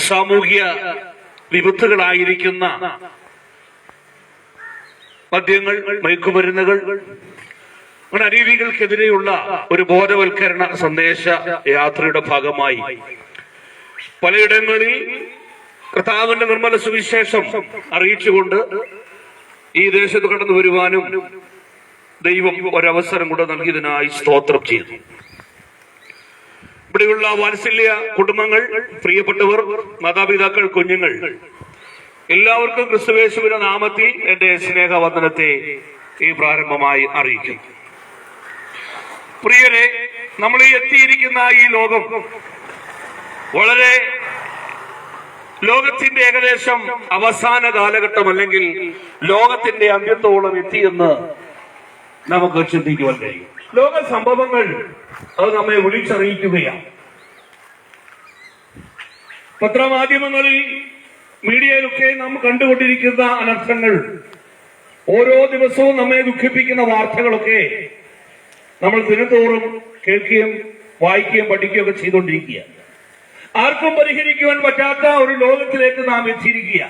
സാമൂഹ്യ വിപത്തുകളായിരിക്കുന്ന മദ്യങ്ങൾ, മയക്കുമരുന്നുകൾ, അങ്ങനെ അനീതികൾക്കെതിരെയുള്ള ഒരു ബോധവൽക്കരണ സന്ദേശ യാത്രയുടെ ഭാഗമായി പലയിടങ്ങളിൽ കർത്താവിന്റെ നിർമ്മല സുവിശേഷം അറിയിച്ചുകൊണ്ട് ഈ ദേശത്ത് കടന്നു വരുവാനും ദൈവം ഒരവസരം കൂടെ നൽകിയതിനായി സ്തോത്രം ചെയ്തു. ഇവിടെയുള്ള വാത്സല്യ കുടുംബങ്ങൾ, പ്രിയപ്പെട്ടവർ, മാതാപിതാക്കൾ, കുഞ്ഞുങ്ങൾ, എല്ലാവർക്കും ക്രിസ്തുയേശുവിന്റെ നാമത്തിൽ എന്റെ സ്നേഹവന്ദനത്തെ ഈ പ്രാരംഭമായി അറിയിക്കും. പ്രിയരെ, നമ്മൾ ഈ എത്തിയിരിക്കുന്ന ഈ ലോകം വളരെ ലോകത്തിന്റെ ഏകദേശം അവസാന കാലഘട്ടം അല്ലെങ്കിൽ ലോകത്തിന്റെ അന്ത്യത്തോളം എത്തിയെന്ന് നമുക്ക് ചിന്തിക്കുവാൻ കഴിയും. ലോക സംഭവങ്ങൾ അത് നമ്മെ വിളിച്ചറിയിക്കുകയാണ്. പത്രമാധ്യമങ്ങളിൽ, മീഡിയയിലൊക്കെ നാം കണ്ടുകൊണ്ടിരിക്കുന്ന അനർത്ഥങ്ങൾ, ഓരോ ദിവസവും നമ്മെ ദുഃഖിപ്പിക്കുന്ന വാർത്തകളൊക്കെ നമ്മൾ ദിനത്തോറും കേൾക്കുകയും വായിക്കുകയും പഠിക്കുകയൊക്കെ ചെയ്തുകൊണ്ടിരിക്കുക. ആർക്കും പരിഹരിക്കുവാൻ പറ്റാത്ത ഒരു ലോകത്തിലേക്ക് നാം എത്തിയിരിക്കുക.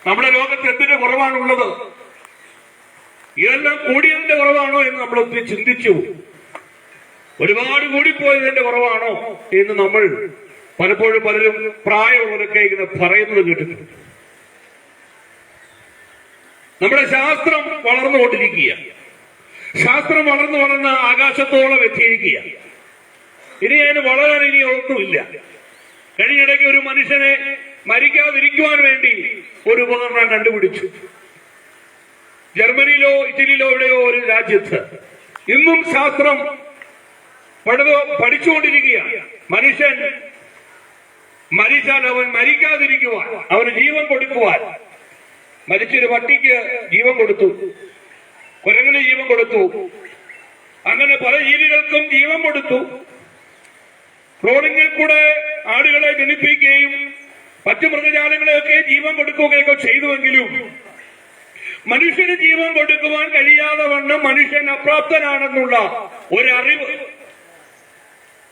നമ്മുടെ ലോകത്ത് എന്തിന്റെ കുറവാണുള്ളത്? ഇതെല്ലാം കൂടിയതിന്റെ കുറവാണോ എന്ന് നമ്മൾ ഒത്തിരി ചിന്തിച്ചു. ഒരുപാട് കൂടിപ്പോയതിന്റെ കുറവാണോ എന്ന് നമ്മൾ പലപ്പോഴും പലരും പ്രായമുള്ളവരൊക്കെ ഇങ്ങനെ പറയുന്നത് കേട്ടിട്ടുണ്ട്. നമ്മുടെ ശാസ്ത്രം വളർന്നുകൊണ്ടിരിക്കുക. ശാസ്ത്രം വളർന്ന് ആകാശത്തോളം എത്തിയിരിക്കുക. ഇനി അതിന് വളരാൻ ഇനി ഒന്നുമില്ല. കഴിഞ്ഞിടയ്ക്ക് ഒരു മനുഷ്യനെ മരിക്കാതിരിക്കുവാൻ വേണ്ടി ഒരു ഉപകരണം കണ്ടുപിടിച്ചു. ജർമ്മനിയിലോ ഇറ്റലിയിലോ എവിടെയോ ഒരു രാജ്യത്ത് ഇന്നും ശാസ്ത്രം പഠിച്ചുകൊണ്ടിരിക്കുകയാണ്. മനുഷ്യൻ മരിച്ചാൽ അവൻ മരിക്കാതിരിക്കുവാൻ, അവന് ജീവൻ കൊടുക്കുവാൻ. മരിച്ചൊരു പട്ടിക്ക് ജീവൻ കൊടുത്തു, കുരങ്ങിന് ജീവൻ കൊടുത്തു, അങ്ങനെ പല ജീവികൾക്കും ജീവൻ കൊടുത്തു. ക്ലോണിങ്ങിൽ കൂടെ ആടുകളെ ജനിപ്പിക്കുകയും മറ്റു മൃഗജാലങ്ങളെയൊക്കെ ജീവൻ കൊടുക്കുകയൊക്കെ ചെയ്തുവെങ്കിലും മനുഷ്യന് ജീവൻ കൊടുക്കുവാൻ കഴിയാതെ വണ്ണം മനുഷ്യൻ അപ്രാപ്തനാണെന്നുള്ള ഒരറിവ്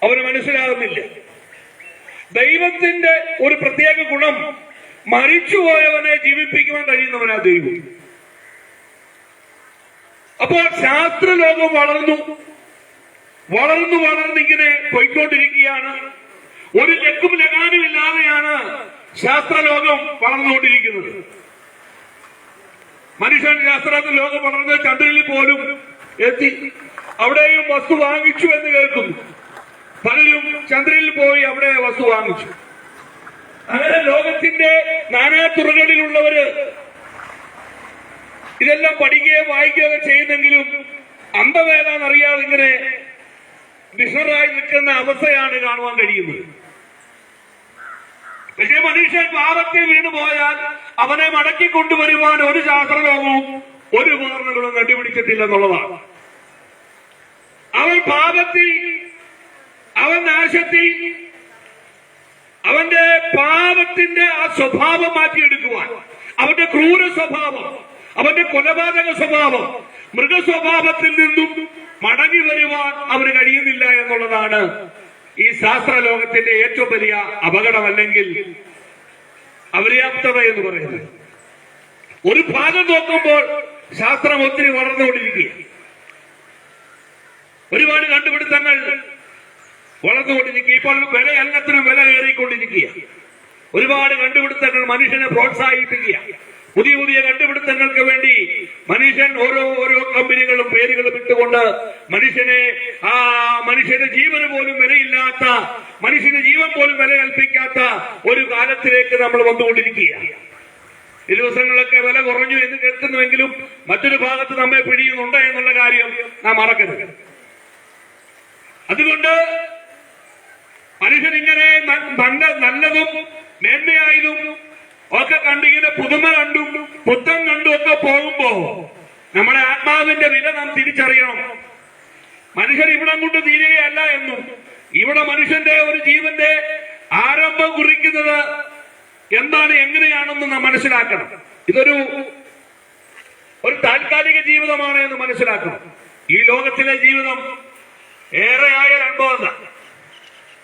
അവന് മനസ്സിലാകുന്നില്ല. ദൈവത്തിന്റെ ഒരു പ്രത്യേക ഗുണം, മരിച്ചുപോയവനെ ജീവിപ്പിക്കുവാൻ കഴിയുന്നവനാ ദൈവം. അപ്പോൾ ശാസ്ത്രലോകം വളർന്നിങ്ങനെ പോയിക്കൊണ്ടിരിക്കുകയാണ്. ഒരു ലക്കും ലഗാനും ഇല്ലാതെയാണ് ശാസ്ത്രലോകം വളർന്നുകൊണ്ടിരിക്കുന്നത്. മനുഷ്യൻ ശാസ്ത്രലോകം വളർന്ന് ചന്ദ്രനിൽ പോലും എത്തി, അവിടെയും വസ്തു വാങ്ങിച്ചു എന്ന് കേൾക്കുന്നു. പലരും ചന്ദ്രനിൽ പോയി അവിടെ വസ്തു വാങ്ങിച്ചു. അങ്ങനെ ലോകത്തിന്റെ നാനാതുറകളിലുള്ളവര് ഇതെല്ലാം പഠിക്കുകയും വായിക്കുകയൊക്കെ ചെയ്യുന്നെങ്കിലും അന്തമേതാണെന്നറിയാതെ ഇങ്ങനെ നിസ്സറായി നിൽക്കുന്ന അവസ്ഥയാണ് കാണുവാൻ കഴിയുന്നത്. പക്ഷേ മനുഷ്യൻ പാപത്തിൽ വീണുപോയാൽ അവനെ മടക്കി കൊണ്ടുവരുവാൻ ഒരു ശാസ്ത്രലോകവും ഒരു ഉപകരണങ്ങളും കണ്ടുപിടിച്ചിട്ടില്ലെന്നുള്ളതാണ്. അവൻ പാപത്തിൽ, അവൻ നാശത്തിൽ, അവന്റെ പാപത്തിന്റെ ആ സ്വഭാവം മാറ്റിയെടുക്കുവാൻ, അവന്റെ ക്രൂര സ്വഭാവം, അവന്റെ കൊലപാതക സ്വഭാവം, മൃഗസ്വഭാവത്തിൽ നിന്നും മടങ്ങി വരുവാൻ അവന് കഴിയുന്നില്ല എന്നുള്ളതാണ് ഈ ശാസ്ത്രലോകത്തിന്റെ ഏറ്റവും വലിയ അപകടമല്ലെങ്കിൽ അപര്യാപ്തത എന്ന് പറയുന്നത്. ഒരു ഭാഗം നോക്കുമ്പോൾ ശാസ്ത്രം ഒത്തിരി വളർന്നുകൊണ്ടിരിക്കുക, ഒരുപാട് കണ്ടുപിടുത്തങ്ങൾ വളർന്നുകൊണ്ടിരിക്കുക. ഇപ്പോൾ എല്ലാത്തിനും വില കയറിക്കൊണ്ടിരിക്കുക. ഒരുപാട് കണ്ടുപിടുത്തങ്ങൾ മനുഷ്യനെ പ്രോത്സാഹിപ്പിക്കുക. പുതിയ പുതിയ കണ്ടുപിടുത്തങ്ങൾക്ക് വേണ്ടി മനുഷ്യൻ ഓരോ കമ്പനികളും പേരുകളും ഇട്ടുകൊണ്ട് മനുഷ്യന്റെ ജീവന് പോലും വിലയില്ലാത്ത, മനുഷ്യന്റെ ജീവൻ പോലും വില കൽപ്പിക്കാത്ത ഒരു കാലത്തിലേക്ക് നമ്മൾ വന്നുകൊണ്ടിരിക്കുകയാണ്. ഈ ദിവസങ്ങളിലൊക്കെ വില കുറഞ്ഞു എന്ന് കേൾക്കുന്നുവെങ്കിലും മറ്റൊരു ഭാഗത്ത് നമ്മെ പിടിയുന്നുണ്ട് എന്നുള്ള കാര്യം നാം മറക്കരുത്. അതുകൊണ്ട് മനുഷ്യനിങ്ങനെ നല്ലതും മേന്മയായതും ഒക്കെ കണ്ടിങ്ങനെ പുതുമ കണ്ടും പുത്തൻ കണ്ടും ഒക്കെ പോകുമ്പോ നമ്മുടെ ആത്മാവിന്റെ വില നാം തിരിച്ചറിയണം. മനുഷ്യൻ ഇവിടം കൊണ്ട് തീരുകയല്ല എന്നും, ഇവിടെ മനുഷ്യന്റെ ഒരു ജീവന്റെ ആരംഭം കുറിക്കുന്നത് എന്താണ്, എങ്ങനെയാണെന്ന് നാം മനസ്സിലാക്കണം. ഇതൊരു താൽക്കാലിക ജീവിതമാണ് എന്ന് മനസ്സിലാക്കണം. ഈ ലോകത്തിലെ ജീവിതം ഏറെയായ അനുഭവം.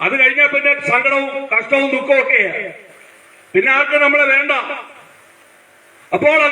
അത് കഴിഞ്ഞാൽ പിന്നെ സങ്കടവും കഷ്ടവും ദുഃഖവും ഒക്കെയാണ്. പിന്നെ ആർക്കും നമ്മളെ വേണ്ട. അപ്പോൾ